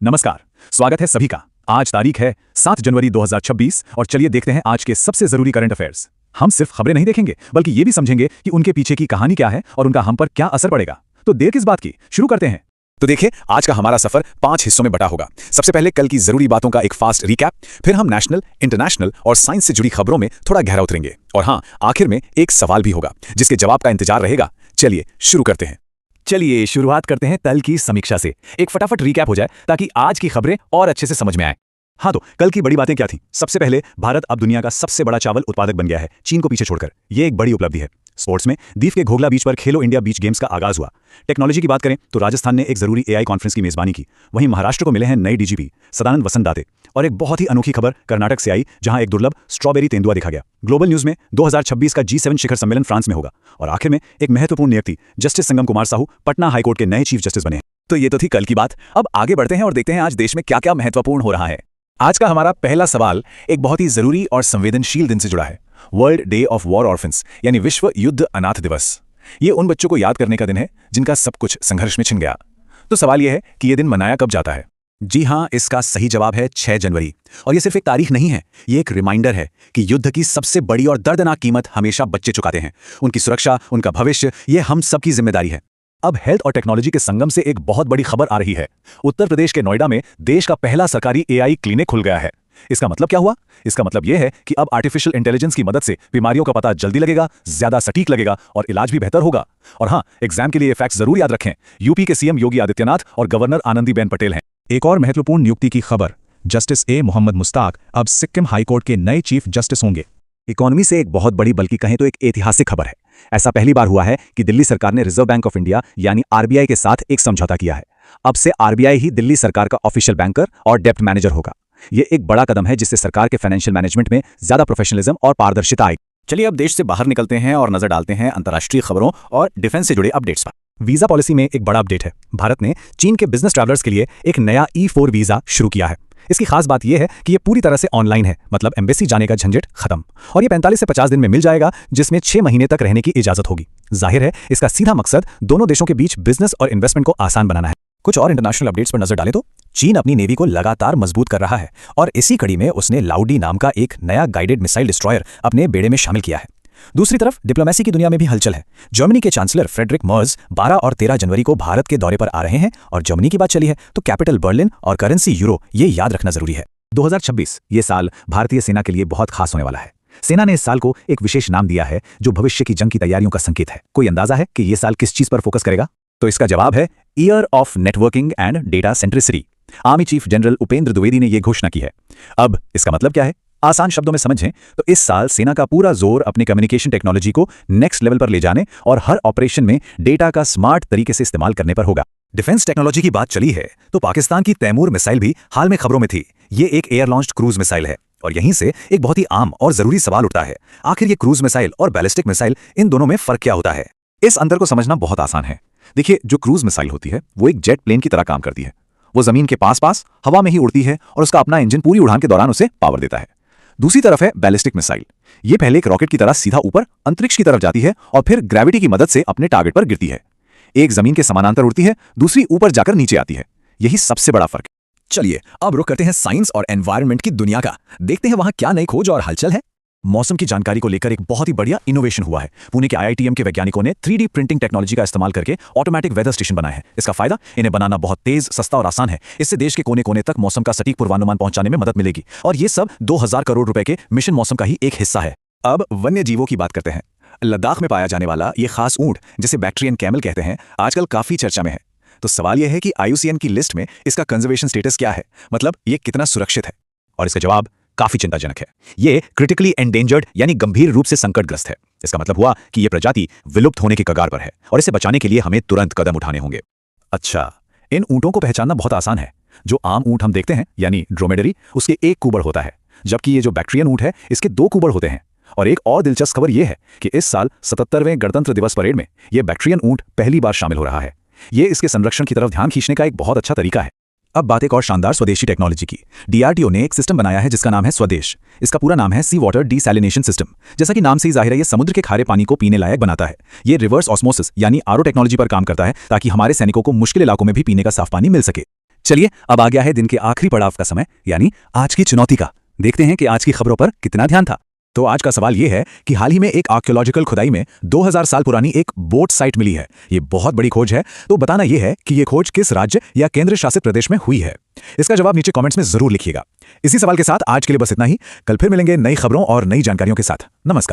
नमस्कार, स्वागत है सभी का। आज तारीख है 7 जनवरी 2026 और चलिए देखते हैं आज के सबसे जरूरी करंट अफेयर्स। हम सिर्फ खबरें नहीं देखेंगे बल्कि ये भी समझेंगे कि उनके पीछे की कहानी क्या है और उनका हम पर क्या असर पड़ेगा। तो देर किस बात की, शुरू करते हैं। तो देखिए, आज का हमारा सफर 5 हिस्सों में बटा होगा। सबसे पहले कल की जरूरी बातों का एक फास्ट रिकैप, फिर हम नेशनल, इंटरनेशनल और साइंस से जुड़ी खबरों में थोड़ा गहरा उतरेंगे और हाँ, आखिर में एक सवाल भी होगा जिसके जवाब का इंतजार रहेगा। चलिए शुरू करते हैं। चलिए शुरुआत करते हैं कल की समीक्षा से। एक फटाफट रिकैप हो जाए ताकि आज की खबरें और अच्छे से समझ में आए। हाँ, तो कल की बड़ी बातें क्या थी? सबसे पहले, भारत अब दुनिया का सबसे बड़ा चावल उत्पादक बन गया है, चीन को पीछे छोड़कर। यह एक बड़ी उपलब्धि है। स्पोर्ट्स में दीव के घोघला बीच पर खेलो इंडिया बीच गेम्स का आगाज हुआ। टेक्नोलॉजी की बात करें तो राजस्थान ने एक जरूरी एआई कॉन्फ्रेंस की मेजबानी की। वहीं महाराष्ट्र को मिले हैं नए डीजीपी सदानंद वसंतदाते। और एक बहुत ही अनोखी खबर कर्नाटक से आई, जहां एक दुर्लभ स्ट्रॉबेरी तेंदुआ देखा गया। ग्लोबल न्यूज में 2026 का G7 शिखर सम्मेलन फ्रांस में होगा। और आखिर में एक महत्वपूर्ण नियुक्ति, जस्टिस संगम कुमार साहू पटना हाईकोर्ट के नए चीफ जस्टिस बने हैं। तो ये तो थी कल की बात। अब आगे बढ़ते हैं और देखते हैं आज देश में क्या क्या महत्वपूर्ण हो रहा है। आज का हमारा पहला सवाल एक बहुत ही जरूरी और संवेदनशील दिन से जुड़ा है, world day of war orphans, यानी विश्व युद्ध अनाथ दिवस। ये उन बच्चों को याद करने का दिन है जिनका सब कुछ संघर्ष में छिन गया। तो सवाल यह है कि यह दिन मनाया कब जाता है? जी हां, इसका सही जवाब है 6 जनवरी। और यह सिर्फ एक तारीख नहीं है, यह एक रिमाइंडर है कि युद्ध की सबसे बड़ी और दर्दनाक कीमत हमेशा बच्चे चुकाते हैं। उनकी सुरक्षा, उनका भविष्य, यह हम सबकी जिम्मेदारी है। अब हेल्थ और टेक्नोलॉजी के संगम से एक बहुत बड़ी खबर आ रही है। उत्तर प्रदेश के नोएडा में देश का पहला सरकारी एआई क्लिनिक खुल गया है। इसका मतलब क्या हुआ? इसका मतलब यह है कि अब आर्टिफिशियल इंटेलिजेंस की मदद से बीमारियों का पता जल्दी लगेगा, ज्यादा सटीक लगेगा और इलाज भी बेहतर होगा। और हाँ, एग्जाम के लिए ये फैक्ट जरूर याद रखें, यूपी के सीएम योगी आदित्यनाथ और गवर्नर आनंदीबेन पटेल हैं। एक और महत्वपूर्ण नियुक्ति की खबर, जस्टिस ए मोहम्मद मुश्ताक अब सिक्किम हाईकोर्ट के नए चीफ जस्टिस होंगे। इकोनॉमी से एक बहुत बड़ी, बल्कि कहें तो एक ऐतिहासिक खबर है। ऐसा पहली बार हुआ है कि दिल्ली सरकार ने रिजर्व बैंक ऑफ इंडिया यानी आरबीआई के साथ एक समझौता किया है। अब से आरबीआई ही दिल्ली सरकार का ऑफिशियल बैंकर और डेप्ट मैनेजर होगा। ये एक बड़ा कदम है जिससे सरकार के फाइनेंशियल मैनेजमेंट में ज्यादा प्रोफेशनलिज्म और पारदर्शिता आएगी। चलिए अब देश से बाहर निकलते हैं और नजर डालते हैं अंतर्राष्ट्रीय खबरों और डिफेंस से जुड़े अपडेट्स पर। वीजा पॉलिसी में एक बड़ा अपडेट है। भारत ने चीन के बिजनेस ट्रैवलर्स के लिए एक नया E4 वीजा शुरू किया है। इसकी खास बात यह है कि यह पूरी तरह से ऑनलाइन है, मतलब एम्बेसी जाने का झंझट खत्म। और यह 45 से 50 दिन में मिल जाएगा, जिसमें 6 महीने तक रहने की इजाजत होगी। जाहिर है, इसका सीधा मकसद दोनों देशों के बीच बिजनेस और इन्वेस्टमेंट को आसान बनाना है। कुछ और इंटरनेशनल अपडेट्स पर नजर डालें तो चीन अपनी नेवी को लगातार मजबूत कर रहा है और इसी कड़ी में उसने लाउडी नाम का एक नया गाइडेड मिसाइल डिस्ट्रॉयर अपने बेड़े में शामिल किया है। दूसरी तरफ डिप्लोमेसी की दुनिया में भी हलचल है। जर्मनी के चांसलर फ्रेडरिक मर्ज 12 और 13 जनवरी को भारत के दौरे पर आ रहे हैं और जर्मनी की बात चली है तो कैपिटल बर्लिन और करेंसी यूरो, ये याद रखना जरूरी है। 2026 ये साल भारतीय सेना के लिए बहुत खास होने वाला है। सेना ने इस साल को एक विशेष नाम दिया है जो भविष्य की जंग की तैयारियों का संकेत है। कोई अंदाजा है कि ये साल किस चीज पर फोकस करेगा? तो इसका जवाब है year of networking and data centricity. Army chief general Upendra Dwivedi ने यह घोषणा की है। अब इसका मतलब क्या है? आसान शब्दों में समझें तो इस साल सेना का पूरा जोर अपने कम्युनिकेशन टेक्नोलॉजी को नेक्स्ट लेवल पर ले जाने और हर ऑपरेशन में डेटा का स्मार्ट तरीके से इस्तेमाल करने पर होगा। डिफेंस टेक्नोलॉजी की बात चली है तो पाकिस्तान की तैमूर मिसाइल भी हाल में खबरों में थी। ये एक एयर लॉन्च्ड क्रूज मिसाइल है और यहीं से एक बहुत ही आम और जरूरी सवाल उठता है, आखिर ये क्रूज मिसाइल और बैलिस्टिक मिसाइल, इन दोनों में फर्क क्या होता है? इस अंतर को समझना बहुत आसान है। देखिए, जो क्रूज मिसाइल होती है वो एक जेट प्लेन की तरह काम करती है। वो जमीन के पास पास हवा में ही उड़ती है और उसका अपना इंजन पूरी उड़ान के दौरान उसे पावर देता है। दूसरी तरफ है बैलिस्टिक मिसाइल। ये पहले एक रॉकेट की तरह सीधा ऊपर अंतरिक्ष की तरफ जाती है और फिर ग्रेविटी की मदद से अपने टारगेट पर गिरती है। एक जमीन के समानांतर उड़ती है, दूसरी ऊपर जाकर नीचे आती है। यही सबसे बड़ा फर्क है। चलिए अब रुख करते हैं साइंस और एनवायरनमेंट की दुनिया का। देखते हैं वहां क्या नई खोज और हलचल है। मौसम की जानकारी को लेकर एक बहुत ही बढ़िया इनोवेशन हुआ है। पुणे के IITM के वैज्ञानिकों ने 3D प्रिंटिंग टेक्नोलॉजी का इस्तेमाल करके ऑटोमेटिक वेदर स्टेशन बनाए हैं। इसका फायदा, इन्हें बनाना बहुत तेज, सस्ता और आसान है। इससे देश के कोने कोने तक मौसम का सटीक पूर्वानुमान पहुंचाने में मदद मिलेगी। और ये सब 2000 करोड़ रुपए के मिशन मौसम का ही एक हिस्सा है। अब वन्य जीवों की बात करते हैं। लद्दाख में पाया जाने वाला ये खास ऊंट, जिसे बैक्ट्रियन कैमल कहते हैं, आजकल काफी चर्चा में है। तो सवाल यह है कि IUCN की लिस्ट में इसका कंजर्वेशन स्टेटस क्या है, मतलब ये कितना सुरक्षित है? और इसका जवाब काफी चिंताजनक है। ये क्रिटिकली एंडेंजर्ड यानी गंभीर रूप से संकटग्रस्त है। इसका मतलब हुआ कि यह प्रजाति विलुप्त होने के कगार पर है और इसे बचाने के लिए हमें तुरंत कदम उठाने होंगे। अच्छा, इन ऊंटों को पहचानना बहुत आसान है। जो आम ऊंट हम देखते हैं यानी ड्रोमेडरी, उसके एक कुबड़ होता है, जबकि ये जो बैक्ट्रियन ऊंट है इसके 2 कुबड़ होते हैं। और एक और दिलचस्प खबर यह है कि इस साल 77वें गणतंत्र दिवस परेड में यह बैक्ट्रियन ऊंट पहली बार शामिल हो रहा है। ये इसके संरक्षण की तरफ ध्यान खींचने का एक बहुत अच्छा तरीका है। अब बात एक और शानदार स्वदेशी टेक्नोलॉजी की। DRDO ने एक सिस्टम बनाया है जिसका नाम है स्वदेश। इसका पूरा नाम है सी वाटर डिसैलिनेशन सिस्टम। जैसा कि नाम से ही जाहिर है, ये समुद्र के खारे पानी को पीने लायक बनाता है। ये रिवर्स ऑस्मोसिस यानी RO टेक्नोलॉजी पर काम करता है ताकि हमारे सैनिकों को मुश्किल इलाकों में भी पीने का साफ पानी मिल सके। चलिए अब आ गया है दिन के आखिरी पड़ाव का समय, यानी आज की चुनौती का। देखते हैं कि आज की खबरों पर कितना ध्यान था। तो आज का सवाल यह है कि हाल ही में एक आर्कियोलॉजिकल खुदाई में 2000 साल पुरानी एक बोट साइट मिली है। ये बहुत बड़ी खोज है, तो बताना यह है कि ये खोज किस राज्य या केंद्र शासित प्रदेश में हुई है। इसका जवाब नीचे कमेंट्स में जरूर लिखिएगा। इसी सवाल के साथ आज के लिए बस इतना ही। कल फिर मिलेंगे नई खबरों और नई जानकारियों के साथ। नमस्कार।